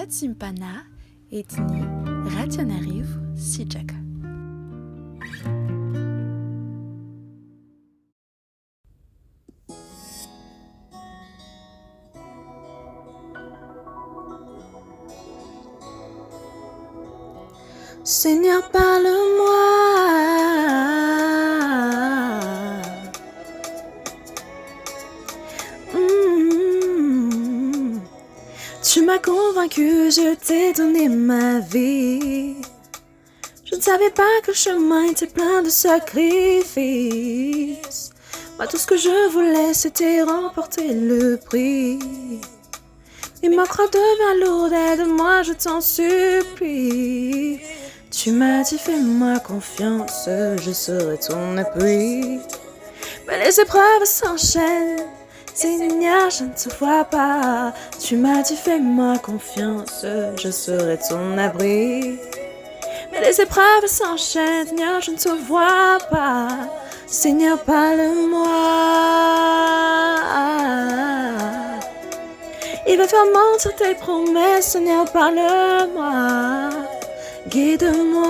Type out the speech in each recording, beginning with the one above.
simpana etni rationarivo sijaka. Seigneur, parle-moi. Tu m'as convaincu, je t'ai donné ma vie. Je ne savais pas que le chemin était plein de sacrifices. Moi, tout ce que je voulais, c'était remporter le prix. Et ma croix devient lourde, aide-moi, je t'en supplie. Tu m'as dit, fais-moi confiance, je serai ton appui. Mais les épreuves s'enchaînent, Seigneur, je ne te vois pas. Tu m'as dit, fais-moi confiance, je serai ton abri. Mais les épreuves s'enchaînent, Seigneur, je ne te vois pas. Seigneur, parle-moi. Il va faire mentir tes promesses, Seigneur, parle-moi. Guide-moi.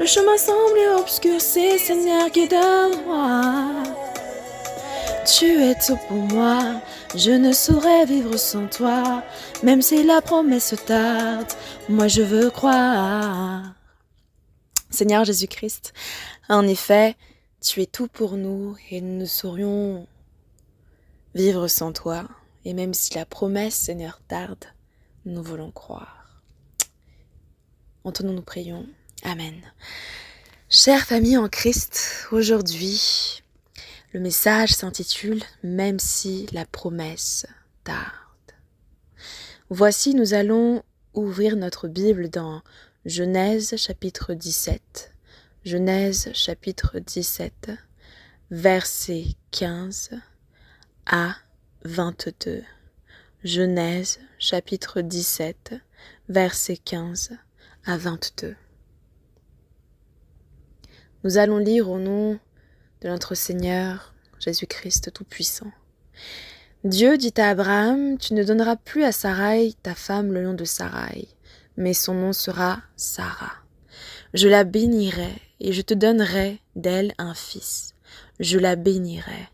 Le chemin semble obscurci, Seigneur, guide-moi. Tu es tout pour moi, je ne saurais vivre sans toi. Même si la promesse tarde, moi je veux croire. Seigneur Jésus-Christ, en effet, tu es tout pour nous et nous ne saurions vivre sans toi. Et même si la promesse, Seigneur, tarde, nous voulons croire. En ton nom nous prions. Amen. Chère famille en Christ, aujourd'hui, le message s'intitule « Même si la promesse tarde ». Voici, nous allons ouvrir notre Bible dans Genèse chapitre 17. Genèse chapitre 17, versets 15 à 22. Genèse chapitre 17, versets 15 à 22. Nous allons lire au nom de notre Seigneur Jésus-Christ Tout-Puissant. Dieu dit à Abraham, tu ne donneras plus à Sarai, ta femme, le nom de Sarai, mais son nom sera Sarah. Je la bénirai et je te donnerai d'elle un fils. Je la bénirai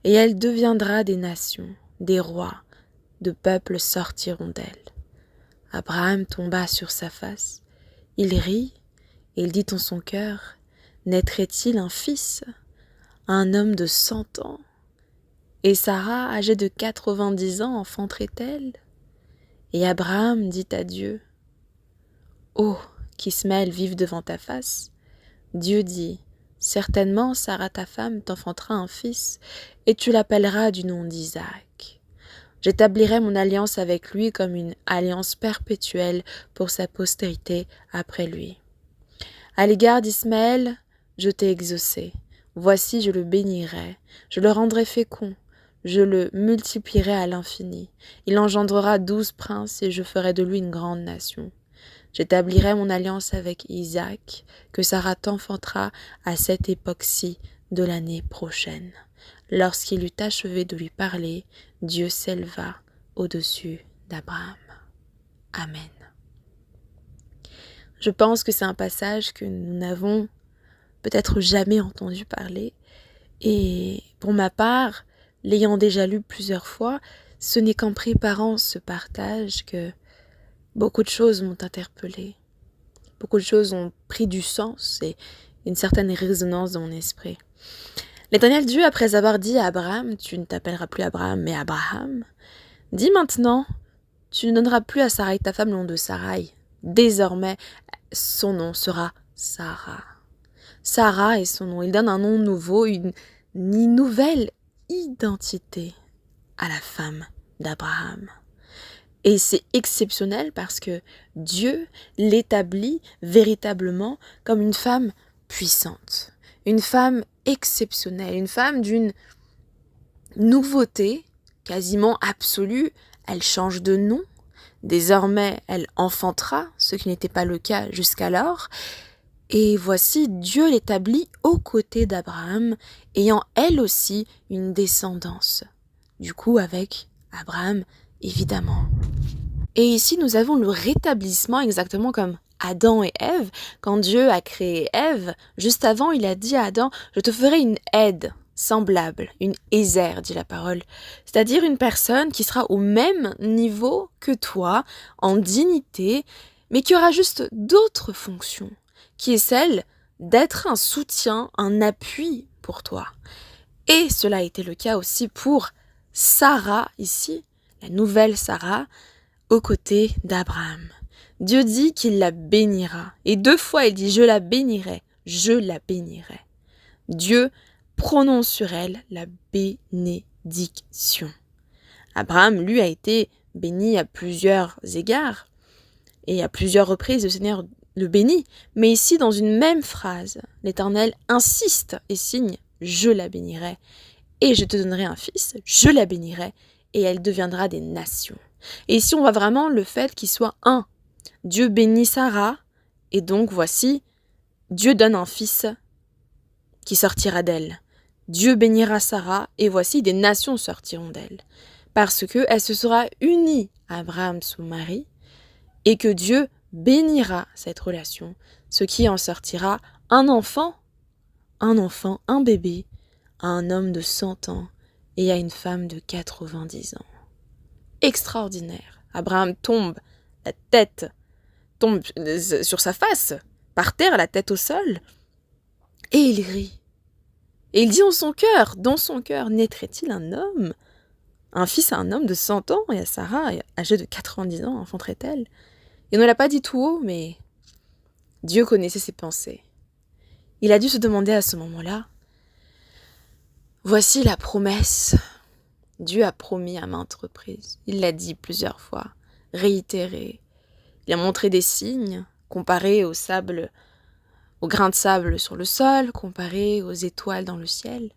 et elle deviendra des nations, des rois, de peuples sortiront d'elle. Abraham tomba sur sa face, il rit et il dit en son cœur, naîtrait-il un fils, un homme de 100 ans? Et Sarah, âgée de 90 ans, enfanterait-elle? Et Abraham dit à Dieu, ô qu'Ismaël vive devant ta face. Dieu dit, certainement Sarah ta femme t'enfantera un fils, et tu l'appelleras du nom d'Isaac. J'établirai mon alliance avec lui comme une alliance perpétuelle pour sa postérité après lui. À l'égard d'Ismaël, je t'ai exaucé. Voici, je le bénirai, je le rendrai fécond, je le multiplierai à l'infini. Il engendrera 12 princes et je ferai de lui une grande nation. J'établirai mon alliance avec Isaac, que Sarah t'enfantera à cette époque-ci de l'année prochaine. Lorsqu'il eut achevé de lui parler, Dieu s'éleva au-dessus d'Abraham. Amen. Je pense que c'est un passage que nous n'avons peut-être jamais entendu parler. Et pour ma part, l'ayant déjà lu plusieurs fois, ce n'est qu'en préparant ce partage que beaucoup de choses m'ont interpellée. Beaucoup de choses ont pris du sens et une certaine résonance dans mon esprit. L'Éternel Dieu, après avoir dit à Abraham, tu ne t'appelleras plus Abraham, mais Abraham, dit maintenant, tu ne donneras plus à Sarai ta femme le nom de Sarai. Désormais, son nom sera Sarah. Sarah est son nom. Il donne un nom nouveau, une nouvelle identité à la femme d'Abraham. Et c'est exceptionnel parce que Dieu l'établit véritablement comme une femme puissante, une femme exceptionnelle, une femme d'une nouveauté quasiment absolue. Elle change de nom. Désormais, elle enfantera, ce qui n'était pas le cas jusqu'alors. Et voici, Dieu l'établit aux côtés d'Abraham, ayant elle aussi une descendance. Du coup, avec Abraham, évidemment. Et ici, nous avons le rétablissement exactement comme Adam et Ève. Quand Dieu a créé Ève, juste avant, il a dit à Adam, « Je te ferai une aide semblable, une Ézer, dit la parole. C'est-à-dire une personne qui sera au même niveau que toi, en dignité, mais qui aura juste d'autres fonctions, qui est celle d'être un soutien, un appui pour toi. » Et cela a été le cas aussi pour Sarah, ici, la nouvelle Sarah, aux côtés d'Abraham. Dieu dit qu'il la bénira. Et 2 fois, il dit « Je la bénirai, je la bénirai ». Dieu prononce sur elle la bénédiction. Abraham, lui, a été béni à plusieurs égards. Et à plusieurs reprises, le Seigneur le bénit. Mais ici, dans une même phrase, l'Éternel insiste et signe « Je la bénirai ». Et je te donnerai un fils, je la bénirai, et elle deviendra des nations. Et ici, on voit vraiment le fait qu'il soit un. Dieu bénit Sarah, et donc voici, Dieu donne un fils qui sortira d'elle. Dieu bénira Sarah, et voici, des nations sortiront d'elle. Parce qu'elle se sera unie à Abraham, son mari, et que Dieu bénira cette relation, ce qui en sortira un enfant, un bébé, à un homme de 100 ans et à une femme de 90 ans. Extraordinaire. Abraham tombe, la tête tombe sur sa face, par terre, la tête au sol, et il rit. Et il dit dans son cœur, naîtrait-il un homme, un fils à un homme de 100 ans, et à Sarah, âgée de 90 ans, enfanterait-elle? Il ne l'a pas dit tout haut, mais Dieu connaissait ses pensées. Il a dû se demander à ce moment-là, voici la promesse. Dieu a promis à maintes reprises. Il l'a dit plusieurs fois, réitéré. Il a montré des signes, comparés au sable, aux grains de sable sur le sol, comparés aux étoiles dans le ciel.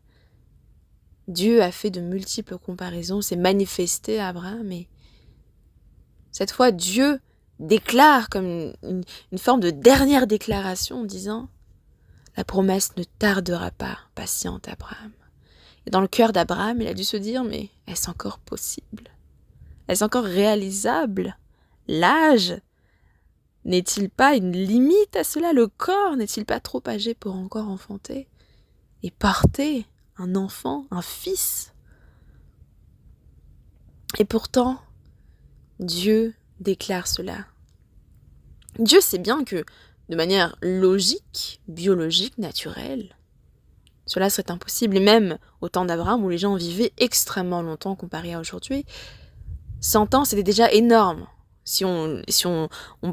Dieu a fait de multiples comparaisons, s'est manifesté à Abraham, et cette fois, Dieu déclare comme une forme de dernière déclaration en disant « La promesse ne tardera pas, patiente Abraham. » Et dans le cœur d'Abraham, il a dû se dire « Mais est-ce encore possible? Est-ce encore réalisable? L'âge n'est-il pas une limite à cela? Le corps n'est-il pas trop âgé pour encore enfanter et porter un enfant, un fils ?» Et pourtant, Dieu déclare cela. Dieu sait bien que, de manière logique, biologique, naturelle, cela serait impossible. Et même au temps d'Abraham, où les gens vivaient extrêmement longtemps comparé à aujourd'hui, 100 ans, c'était déjà énorme. Si on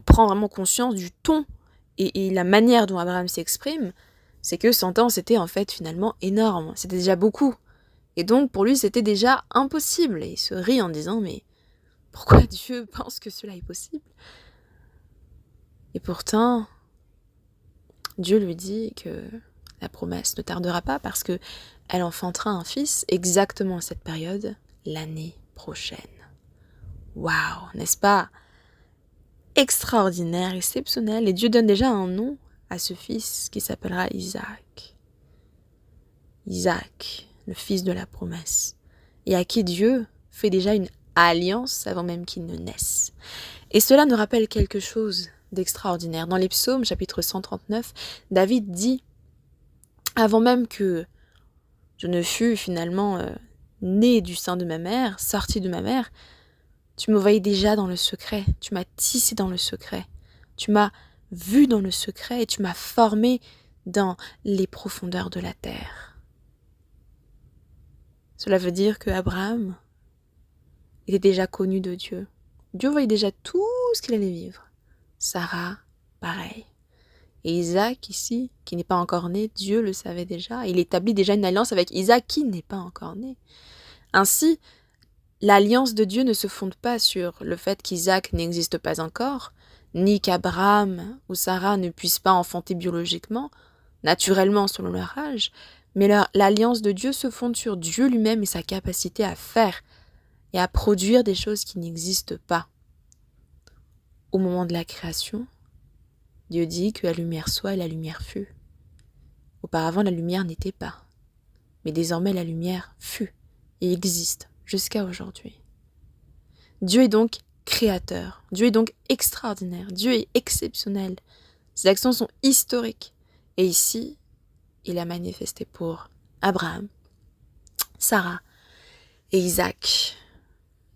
prend vraiment conscience du ton et la manière dont Abraham s'exprime, c'est que 100 ans, c'était en fait finalement énorme. C'était déjà beaucoup. Et donc, pour lui, c'était déjà impossible. Et il se rit en disant, mais pourquoi Dieu pense que cela est possible? Et pourtant, Dieu lui dit que la promesse ne tardera pas parce que elle enfantera un fils exactement à cette période, l'année prochaine. Waouh, n'est-ce pas? Extraordinaire, exceptionnel. Et Dieu donne déjà un nom à ce fils qui s'appellera Isaac. Isaac, le fils de la promesse. Et à qui Dieu fait déjà une alliance avant même qu'il ne naisse. Et cela nous rappelle quelque chose d'extraordinaire. Dans les psaumes, chapitre 139, David dit « Avant même que je ne fus finalement né du sein de ma mère, sorti de ma mère, tu me voyais déjà dans le secret, tu m'as tissé dans le secret, tu m'as vu dans le secret et tu m'as formé dans les profondeurs de la terre. » Cela veut dire que Abraham était déjà connu de Dieu. Dieu voyait déjà tout ce qu'il allait vivre. Sarah, pareil. Et Isaac, ici, qui n'est pas encore né, Dieu le savait déjà. Il établit déjà une alliance avec Isaac qui n'est pas encore né. Ainsi, l'alliance de Dieu ne se fonde pas sur le fait qu'Isaac n'existe pas encore, ni qu'Abraham ou Sarah ne puissent pas enfanter biologiquement, naturellement selon leur âge, mais l'alliance de Dieu se fonde sur Dieu lui-même et sa capacité à faire et à produire des choses qui n'existent pas. Au moment de la création, Dieu dit que la lumière soit et la lumière fut. Auparavant, la lumière n'était pas, mais désormais la lumière fut et existe jusqu'à aujourd'hui. Dieu est donc créateur. Dieu est donc extraordinaire. Dieu est exceptionnel. Ses actions sont historiques. Et ici, il a manifesté pour Abraham, Sarah et Isaac.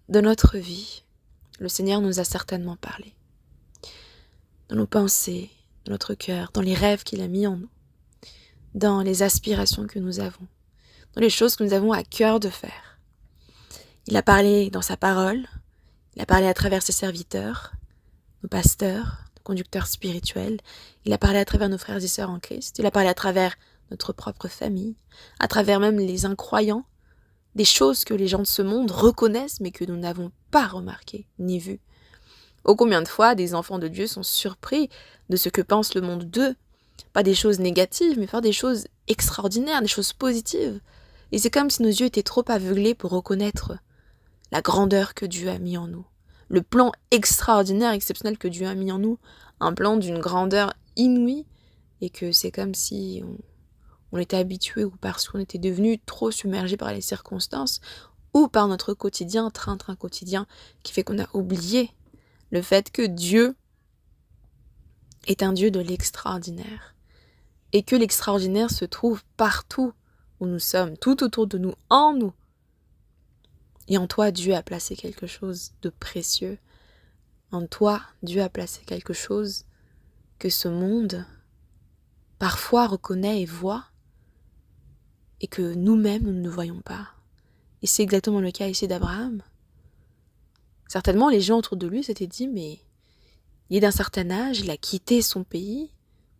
De notre vie, le Seigneur nous a certainement parlé. Dans nos pensées, dans notre cœur, dans les rêves qu'il a mis en nous, dans les aspirations que nous avons, dans les choses que nous avons à cœur de faire. Il a parlé dans sa parole, il a parlé à travers ses serviteurs, nos pasteurs, nos conducteurs spirituels, il a parlé à travers nos frères et sœurs en Christ, il a parlé à travers notre propre famille, à travers même les incroyants, des choses que les gens de ce monde reconnaissent mais que nous n'avons pas remarquées ni vues. Ô combien de fois des enfants de Dieu sont surpris de ce que pense le monde d'eux, pas des choses négatives mais pas des choses extraordinaires, des choses positives. Et c'est comme si nos yeux étaient trop aveuglés pour reconnaître la grandeur que Dieu a mis en nous, le plan extraordinaire, exceptionnel que Dieu a mis en nous, un plan d'une grandeur inouïe, et que c'est comme si on était habitué ou parce qu'on était devenu trop submergé par les circonstances ou par notre quotidien, train-train quotidien, qui fait qu'on a oublié le fait que Dieu est un Dieu de l'extraordinaire et que l'extraordinaire se trouve partout où nous sommes, tout autour de nous, en nous. Et en toi, Dieu a placé quelque chose de précieux. En toi, Dieu a placé quelque chose que ce monde parfois reconnaît et voit, et que nous-mêmes, nous ne voyons pas. Et c'est exactement le cas ici d'Abraham. Certainement, les gens autour de lui s'étaient dit, mais il est d'un certain âge, il a quitté son pays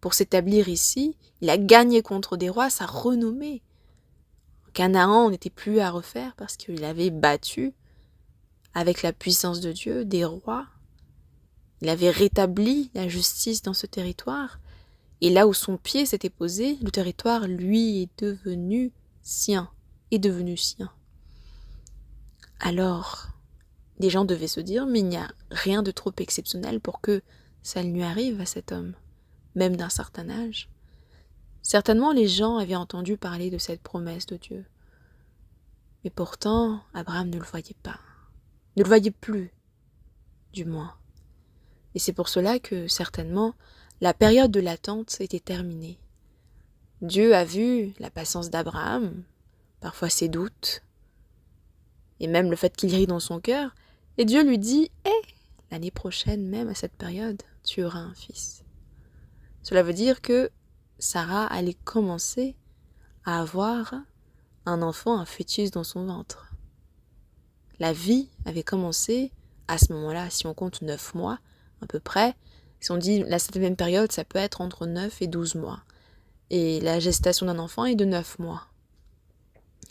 pour s'établir ici, il a gagné contre des rois, sa renommée. Canaan n'était plus à refaire parce qu'il avait battu, avec la puissance de Dieu, des rois. Il avait rétabli la justice dans ce territoire. Et là où son pied s'était posé, le territoire, lui, est devenu sien. Alors, les gens devaient se dire, mais il n'y a rien de trop exceptionnel pour que ça lui arrive à cet homme, même d'un certain âge. Certainement, les gens avaient entendu parler de cette promesse de Dieu. Mais pourtant, Abraham ne le voyait pas. Ne le voyait plus, du moins. Et c'est pour cela que, certainement, la période de l'attente était terminée. Dieu a vu la patience d'Abraham, parfois ses doutes, et même le fait qu'il rit dans son cœur, et Dieu lui dit « l'année prochaine, même à cette période, tu auras un fils. » Cela veut dire que Sarah allait commencer à avoir un enfant, un fœtus dans son ventre. La vie avait commencé à ce moment-là, si on compte 9 mois à peu près. Si on dit la 7e période, ça peut être entre 9 et 12 mois. Et la gestation d'un enfant est de 9 mois.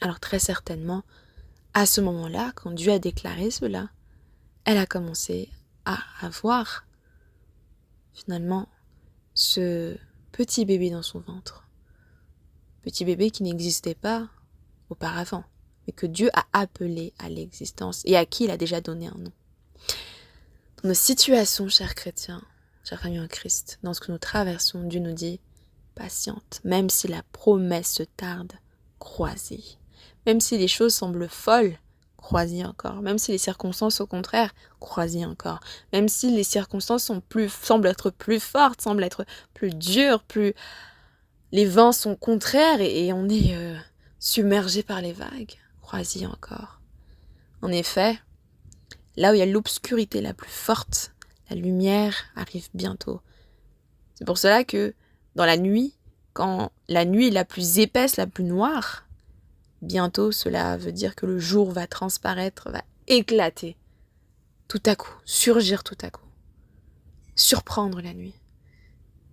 Alors très certainement, à ce moment-là, quand Dieu a déclaré cela, elle a commencé à avoir finalement ce petit bébé dans son ventre. Petit bébé qui n'existait pas auparavant, mais que Dieu a appelé à l'existence et à qui il a déjà donné un nom. Dans nos situations, chers chrétiens, chers familles en Christ, dans ce que nous traversons, Dieu nous dit « patiente, même si la promesse se tarde, crois-y. Même si les choses semblent folles, crois-y encore. Même si les circonstances, au contraire, crois-y encore. Même si les circonstances semblent être plus fortes, semblent être plus dures, les vents sont contraires et on est submergé par les vagues, crois-y encore. En effet, là où il y a l'obscurité la plus forte, la lumière arrive bientôt. C'est pour cela que dans la nuit, quand la nuit est la plus épaisse, la plus noire, bientôt cela veut dire que le jour va transparaître, va éclater, tout à coup, surgir tout à coup, surprendre la nuit.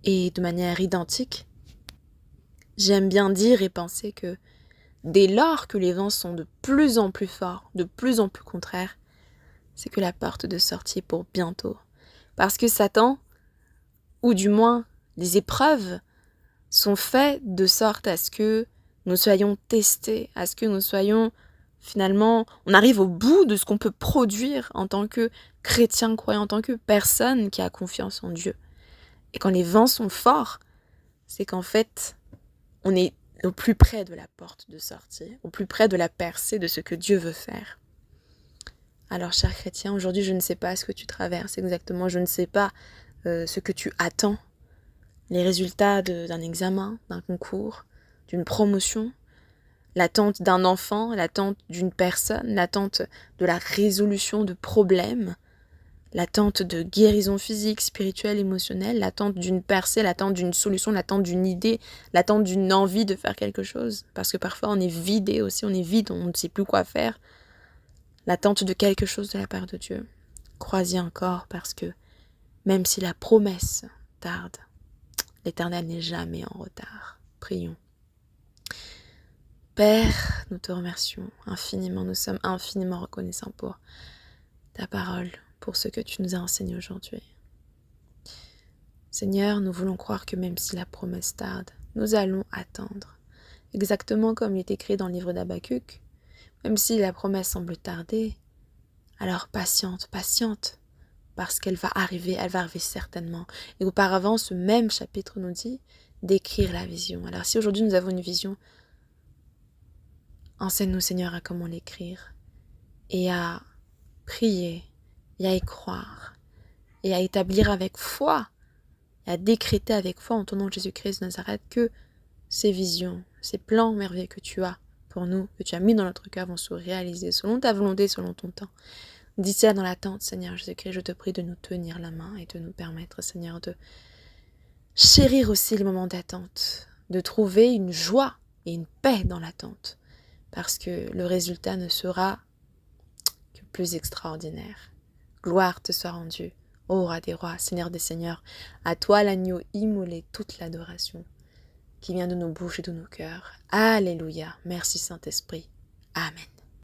Et de manière identique, j'aime bien dire et penser que dès lors que les vents sont de plus en plus forts, de plus en plus contraires, c'est que la porte de sortie est pour bientôt. Parce que Satan, ou du moins les épreuves, sont faites de sorte à ce que nous soyons testés, à ce que nous soyons finalement, on arrive au bout de ce qu'on peut produire en tant que chrétien croyant, en tant que personne qui a confiance en Dieu. Et quand les vents sont forts, c'est qu'en fait, on est au plus près de la porte de sortie, au plus près de la percée de ce que Dieu veut faire. Alors, cher chrétien, aujourd'hui, je ne sais pas ce que tu traverses exactement, je ne sais pas ce que tu attends, les résultats d'un examen, d'un concours, d'une promotion, l'attente d'un enfant, l'attente d'une personne, l'attente de la résolution de problèmes, l'attente de guérison physique, spirituelle, émotionnelle, l'attente d'une percée, l'attente d'une solution, l'attente d'une idée, l'attente d'une envie de faire quelque chose. Parce que parfois on est vidé aussi, on est vide, on ne sait plus quoi faire. L'attente de quelque chose de la part de Dieu. Crois-y encore parce que même si la promesse tarde, l'Éternel n'est jamais en retard. Prions. Père, nous te remercions infiniment, nous sommes infiniment reconnaissants pour ta parole, pour ce que tu nous as enseigné aujourd'hui. Seigneur, nous voulons croire que même si la promesse tarde, nous allons attendre. Exactement comme il est écrit dans le livre d'Habacuc, même si la promesse semble tarder, alors patiente, patiente, parce qu'elle va arriver, elle va arriver certainement. Et auparavant, ce même chapitre nous dit d'écrire la vision. Alors si aujourd'hui nous avons une vision, enseigne-nous Seigneur à comment l'écrire et à prier et à y croire et à établir avec foi et à décréter avec foi en ton nom Jésus-Christ de Nazareth que ces visions, ces plans merveilleux que tu as pour nous, que tu as mis dans notre cœur vont se réaliser selon ta volonté, selon ton temps. D'ici là dans l'attente, Seigneur Jésus-Christ, je te prie de nous tenir la main et de nous permettre, Seigneur, de chérir aussi les moments d'attente, de trouver une joie et une paix dans l'attente, parce que le résultat ne sera que plus extraordinaire. Gloire te soit rendue, ô roi des rois, Seigneur des seigneurs, à toi l'agneau immolé toute l'adoration qui vient de nos bouches et de nos cœurs. Alléluia, merci Saint-Esprit. Amen.